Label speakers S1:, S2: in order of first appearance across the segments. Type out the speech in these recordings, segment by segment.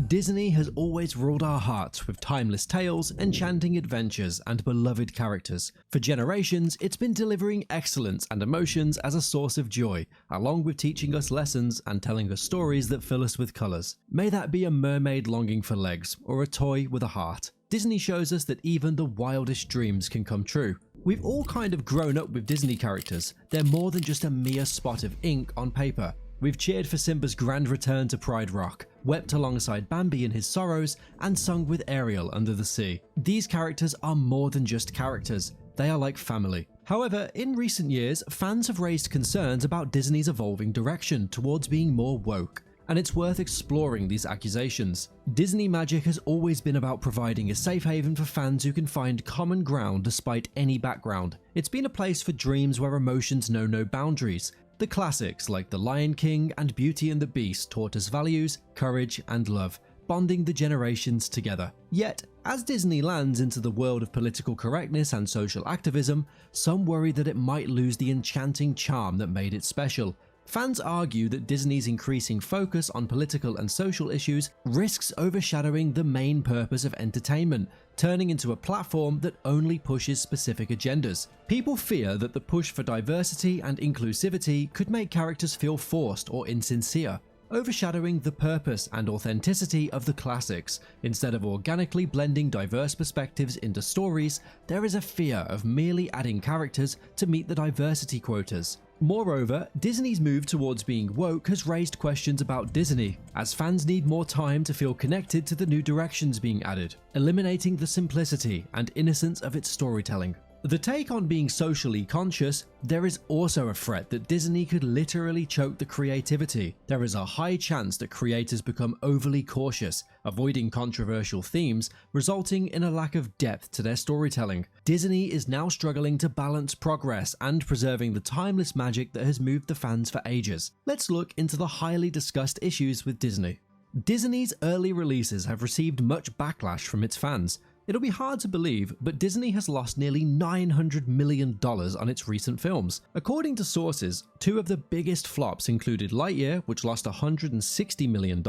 S1: Disney has always ruled our hearts with timeless tales, enchanting adventures, and beloved characters. For generations, it's been delivering excellence and emotions as a source of joy, along with teaching us lessons and telling us stories that fill us with colours. May that be a mermaid longing for legs, or a toy with a heart. Disney shows us that even the wildest dreams can come true. We've all kind of grown up with Disney characters. They're more than just a mere spot of ink on paper. We've cheered for Simba's grand return to Pride Rock, wept alongside Bambi in his sorrows, and sung with Ariel under the sea. These characters are more than just characters, they are like family. However, in recent years, fans have raised concerns about Disney's evolving direction towards being more woke, and it's worth exploring these accusations. Disney Magic has always been about providing a safe haven for fans who can find common ground despite any background. It's been a place for dreams where emotions know no boundaries. The classics like The Lion King and Beauty and the Beast taught us values, courage, and love, bonding the generations together. Yet, as Disney lands into the world of political correctness and social activism, some worry that it might lose the enchanting charm that made it special. Fans argue that Disney's increasing focus on political and social issues risks overshadowing the main purpose of entertainment, turning into a platform that only pushes specific agendas. People fear that the push for diversity and inclusivity could make characters feel forced or insincere, overshadowing the purpose and authenticity of the classics. Instead of organically blending diverse perspectives into stories, there is a fear of merely adding characters to meet the diversity quotas. Moreover, Disney's move towards being woke has raised questions about Disney, as fans need more time to feel connected to the new directions being added, eliminating the simplicity and innocence of its storytelling. The take on being socially conscious, there is also a threat that Disney could literally choke the creativity. There is a high chance that creators become overly cautious, avoiding controversial themes, resulting in a lack of depth to their storytelling. Disney is now struggling to balance progress and preserving the timeless magic that has moved the fans for ages. Let's look into the highly discussed issues with Disney. Disney's early releases have received much backlash from its fans. It'll be hard to believe, but Disney has lost nearly $900 million on its recent films. According to sources, two of the biggest flops included Lightyear, which lost $160 million,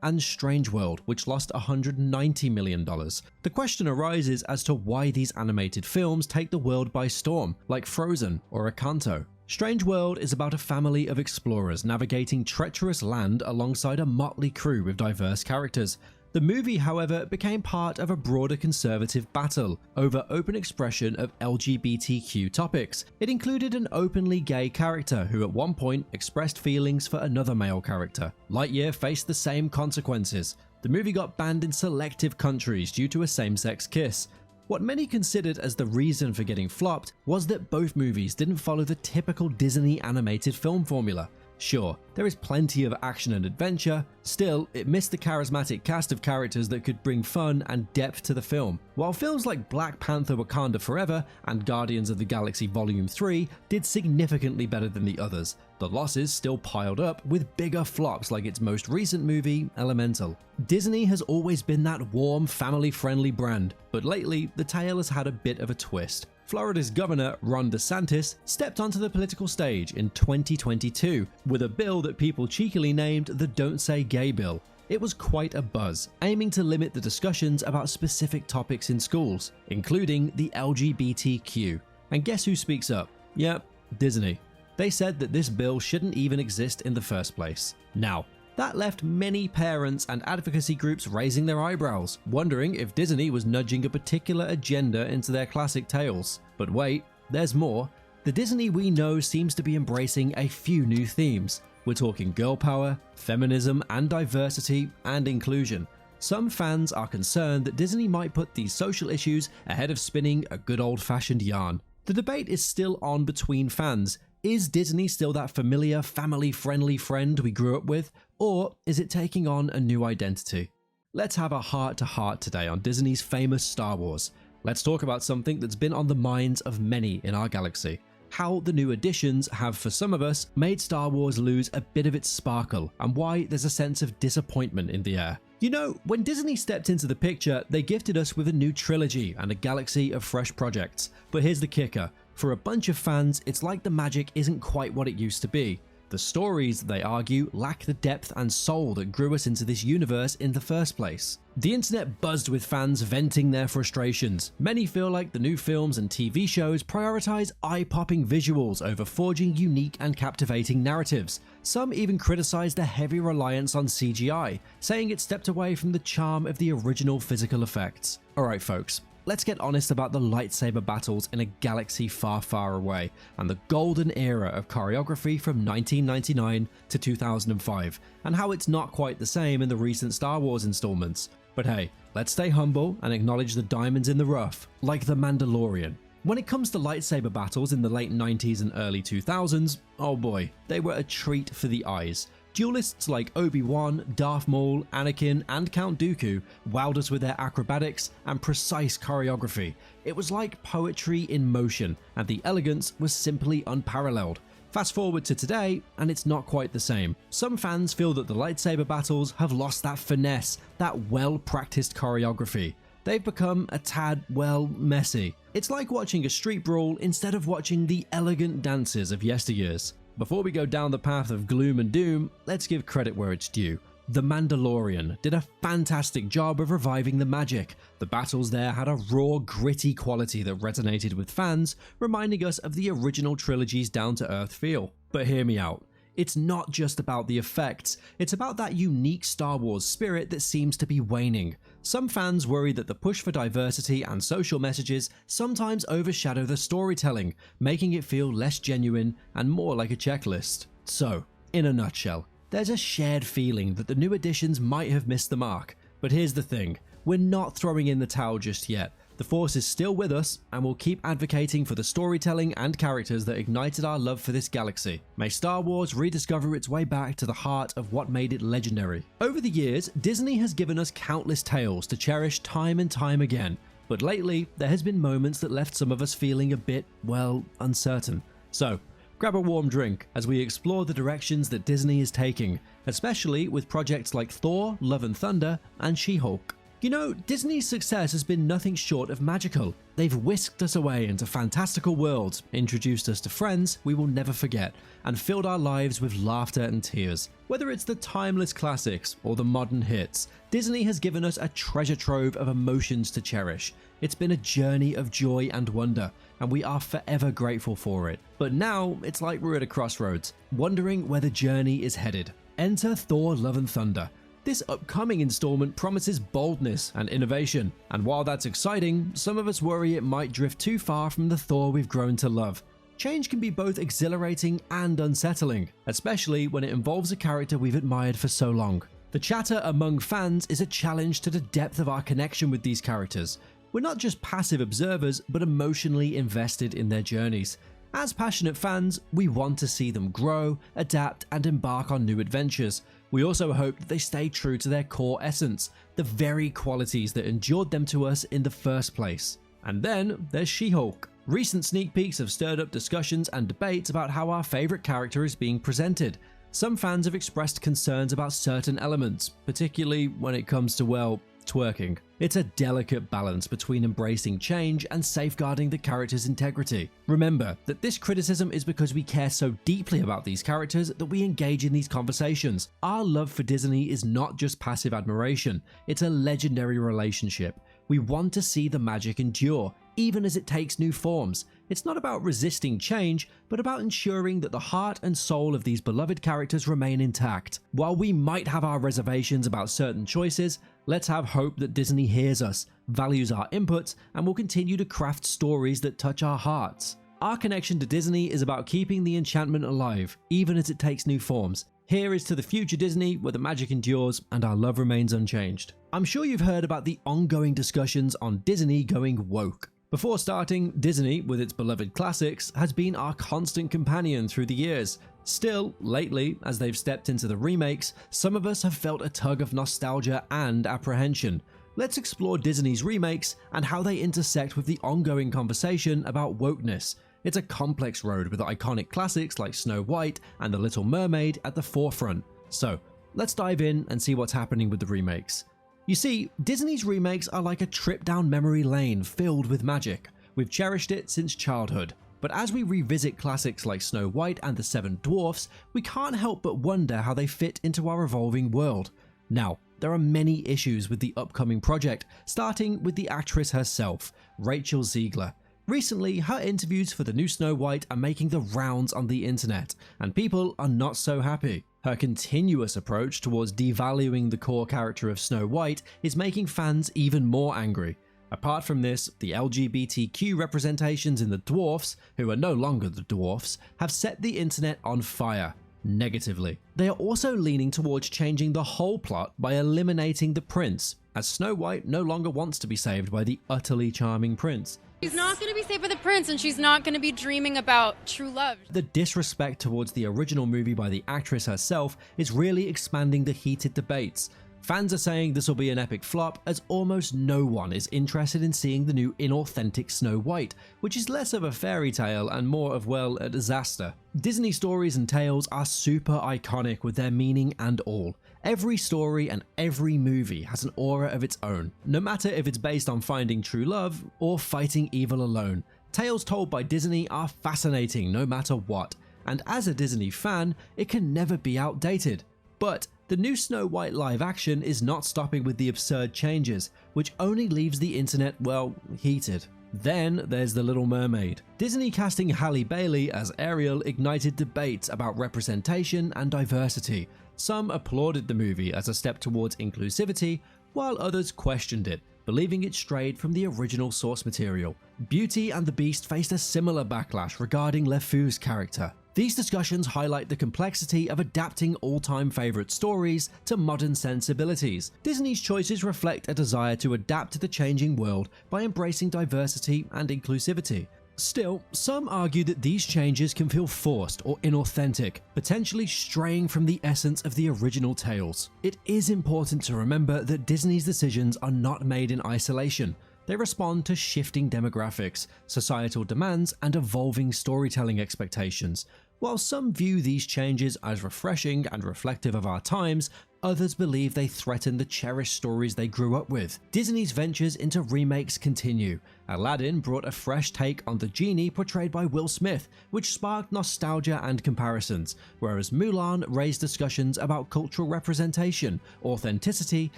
S1: and Strange World, which lost $190 million. The question arises as to why these animated films take the world by storm, like Frozen or Encanto. Strange World is about a family of explorers navigating treacherous land alongside a motley crew with diverse characters. The movie, however, became part of a broader conservative battle over open expression of LGBTQ topics. It included an openly gay character who at one point expressed feelings for another male character. Lightyear faced the same consequences. The movie got banned in selective countries due to a same-sex kiss. What many considered as the reason for getting flopped was that both movies didn't follow the typical Disney animated film formula. Sure, there is plenty of action and adventure, still, it missed the charismatic cast of characters that could bring fun and depth to the film. While films like Black Panther: Wakanda Forever and Guardians of the Galaxy Volume 3 did significantly better than the others, the losses still piled up with bigger flops like its most recent movie, Elemental. Disney has always been that warm, family-friendly brand, but lately the tale has had a bit of a twist. Florida's Governor Ron DeSantis stepped onto the political stage in 2022 with a bill that people cheekily named the Don't Say Gay Bill. It was quite a buzz, aiming to limit the discussions about specific topics in schools, including the LGBTQ. And guess who speaks up? Yep, Disney. They said that this bill shouldn't even exist in the first place. Now, that left many parents and advocacy groups raising their eyebrows, wondering if Disney was nudging a particular agenda into their classic tales. But wait, there's more. The Disney we know seems to be embracing a few new themes. We're talking girl power, feminism, and diversity and inclusion. Some fans are concerned that Disney might put these social issues ahead of spinning a good old-fashioned yarn. The debate is still on between fans. Is Disney still that familiar, family-friendly friend we grew up with, or is it taking on a new identity? Let's have a heart-to-heart today on Disney's famous Star Wars. Let's talk about something that's been on the minds of many in our galaxy. How the new additions have, for some of us, made Star Wars lose a bit of its sparkle, and why there's a sense of disappointment in the air. You know, when Disney stepped into the picture, they gifted us with a new trilogy and a galaxy of fresh projects. But here's the kicker. For a bunch of fans, it's like the magic isn't quite what it used to be. The stories, they argue, lack the depth and soul that grew us into this universe in the first place. The internet buzzed with fans venting their frustrations. Many feel like the new films and TV shows prioritize eye-popping visuals over forging unique and captivating narratives. Some even criticize the heavy reliance on CGI, saying it stepped away from the charm of the original physical effects. Alright folks, let's get honest about the lightsaber battles in a galaxy far, far away, and the golden era of choreography from 1999 to 2005, and how it's not quite the same in the recent Star Wars installments. But hey, let's stay humble and acknowledge the diamonds in the rough, like The Mandalorian. When it comes to lightsaber battles in the late 90s and early 2000s, oh boy, they were a treat for the eyes. Duelists like Obi-Wan, Darth Maul, Anakin, and Count Dooku wowed us with their acrobatics and precise choreography. It was like poetry in motion, and the elegance was simply unparalleled. Fast forward to today, and it's not quite the same. Some fans feel that the lightsaber battles have lost that finesse, that well-practiced choreography. They've become a tad, well, messy. It's like watching a street brawl instead of watching the elegant dances of yesteryears. Before we go down the path of gloom and doom, let's give credit where it's due. The Mandalorian did a fantastic job of reviving the magic. The battles there had a raw, gritty quality that resonated with fans, reminding us of the original trilogy's down-to-earth feel. But hear me out. It's not just about the effects, it's about that unique Star Wars spirit that seems to be waning. Some fans worry that the push for diversity and social messages sometimes overshadow the storytelling, making it feel less genuine and more like a checklist. So, in a nutshell, there's a shared feeling that the new additions might have missed the mark. But here's the thing, we're not throwing in the towel just yet. The Force is still with us, and we'll keep advocating for the storytelling and characters that ignited our love for this galaxy. May Star Wars rediscover its way back to the heart of what made it legendary. Over the years, Disney has given us countless tales to cherish time and time again, but lately, there has been moments that left some of us feeling a bit, well, uncertain. So, grab a warm drink as we explore the directions that Disney is taking, especially with projects like Thor, Love and Thunder, and She-Hulk. You know, Disney's success has been nothing short of magical. They've whisked us away into fantastical worlds, introduced us to friends we will never forget, and filled our lives with laughter and tears. Whether it's the timeless classics or the modern hits, Disney has given us a treasure trove of emotions to cherish. It's been a journey of joy and wonder, and we are forever grateful for it. But now, it's like we're at a crossroads, wondering where the journey is headed. Enter Thor Love and Thunder. This upcoming installment promises boldness and innovation, and while that's exciting, some of us worry it might drift too far from the Thor we've grown to love. Change can be both exhilarating and unsettling, especially when it involves a character we've admired for so long. The chatter among fans is a challenge to the depth of our connection with these characters. We're not just passive observers, but emotionally invested in their journeys. As passionate fans, we want to see them grow, adapt, and embark on new adventures. We also hope that they stay true to their core essence, the very qualities that endured them to us in the first place. And then there's She-Hulk. Recent sneak peeks have stirred up discussions and debates about how our favorite character is being presented. Some fans have expressed concerns about certain elements, particularly when it comes to, well, twerking. It's a delicate balance between embracing change and safeguarding the character's integrity. Remember that this criticism is because we care so deeply about these characters that we engage in these conversations. Our love for Disney is not just passive admiration, it's a legendary relationship. We want to see the magic endure, even as it takes new forms. It's not about resisting change, but about ensuring that the heart and soul of these beloved characters remain intact. While we might have our reservations about certain choices, let's have hope that Disney hears us, values our input, and will continue to craft stories that touch our hearts. Our connection to Disney is about keeping the enchantment alive, even as it takes new forms. Here is to the future Disney, where the magic endures and our love remains unchanged. I'm sure you've heard about the ongoing discussions on Disney going woke. Before starting, Disney, with its beloved classics, has been our constant companion through the years. Still, lately, as they've stepped into the remakes, some of us have felt a tug of nostalgia and apprehension. Let's explore Disney's remakes and how they intersect with the ongoing conversation about wokeness. It's a complex road with iconic classics like Snow White and The Little Mermaid at the forefront. So, let's dive in and see what's happening with the remakes. You see, Disney's remakes are like a trip down memory lane filled with magic. We've cherished it since childhood. But as we revisit classics like Snow White and the Seven Dwarfs, we can't help but wonder how they fit into our evolving world. Now, there are many issues with the upcoming project, starting with the actress herself, Rachel Zegler. Recently, her interviews for the new Snow White are making the rounds on the internet, and people are not so happy. Her continuous approach towards devaluing the core character of Snow White is making fans even more angry. Apart from this, the LGBTQ representations in the dwarfs, who are no longer the dwarfs, have set the internet on fire. Negatively. They are also leaning towards changing the whole plot by eliminating the prince, as Snow White no longer wants to be saved by the utterly charming prince.
S2: She's not going to be saved by the prince, and she's not going to be dreaming about true love.
S1: The disrespect towards the original movie by the actress herself is really expanding the heated debates. Fans are saying this will be an epic flop, as almost no one is interested in seeing the new inauthentic Snow White, which is less of a fairy tale and more of, well, a disaster. Disney stories and tales are super iconic with their meaning and all. Every story and every movie has an aura of its own, no matter if it's based on finding true love or fighting evil alone. Tales told by Disney are fascinating no matter what, and as a Disney fan, it can never be outdated. But the new Snow White live action is not stopping with the absurd changes, which only leaves the internet, well, heated. Then there's The Little Mermaid. Disney casting Halle Bailey as Ariel ignited debates about representation and diversity. Some applauded the movie as a step towards inclusivity, while others questioned it, believing it strayed from the original source material. Beauty and the Beast faced a similar backlash regarding LeFou's character. These discussions highlight the complexity of adapting all-time favorite stories to modern sensibilities. Disney's choices reflect a desire to adapt to the changing world by embracing diversity and inclusivity. Still, some argue that these changes can feel forced or inauthentic, potentially straying from the essence of the original tales. It is important to remember that Disney's decisions are not made in isolation. They respond to shifting demographics, societal demands, and evolving storytelling expectations. While some view these changes as refreshing and reflective of our times, others believe they threaten the cherished stories they grew up with. Disney's ventures into remakes continue. Aladdin brought a fresh take on the genie portrayed by Will Smith, which sparked nostalgia and comparisons, whereas Mulan raised discussions about cultural representation, authenticity,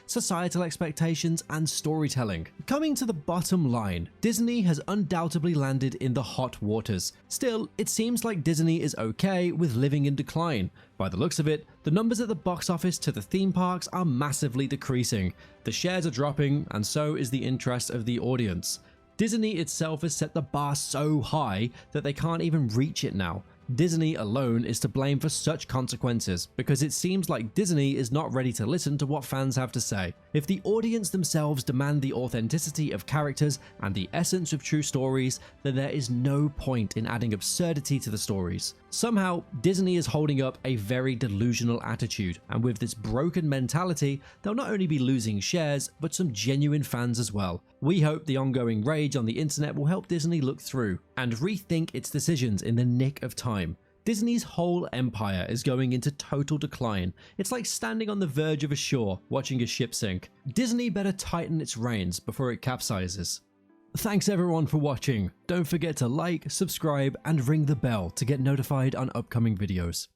S1: societal expectations, and storytelling. Coming to the bottom line, Disney has undoubtedly landed in the hot waters. Still, it seems like Disney is okay with living in decline. By the looks of it, the numbers at the box office to the theme parks are massively decreasing. The shares are dropping, and so is the interest of the audience. Disney itself has set the bar so high that they can't even reach it now. Disney alone is to blame for such consequences, because it seems like Disney is not ready to listen to what fans have to say. If the audience themselves demand the authenticity of characters and the essence of true stories, then there is no point in adding absurdity to the stories. Somehow, Disney is holding up a very delusional attitude, and with this broken mentality, they'll not only be losing shares, but some genuine fans as well. We hope the ongoing rage on the internet will help Disney look through and rethink its decisions in the nick of time. Disney's whole empire is going into total decline. It's like standing on the verge of a shore, watching a ship sink. Disney better tighten its reins before it capsizes. Thanks everyone for watching. Don't forget to like, subscribe, and ring the bell to get notified on upcoming videos.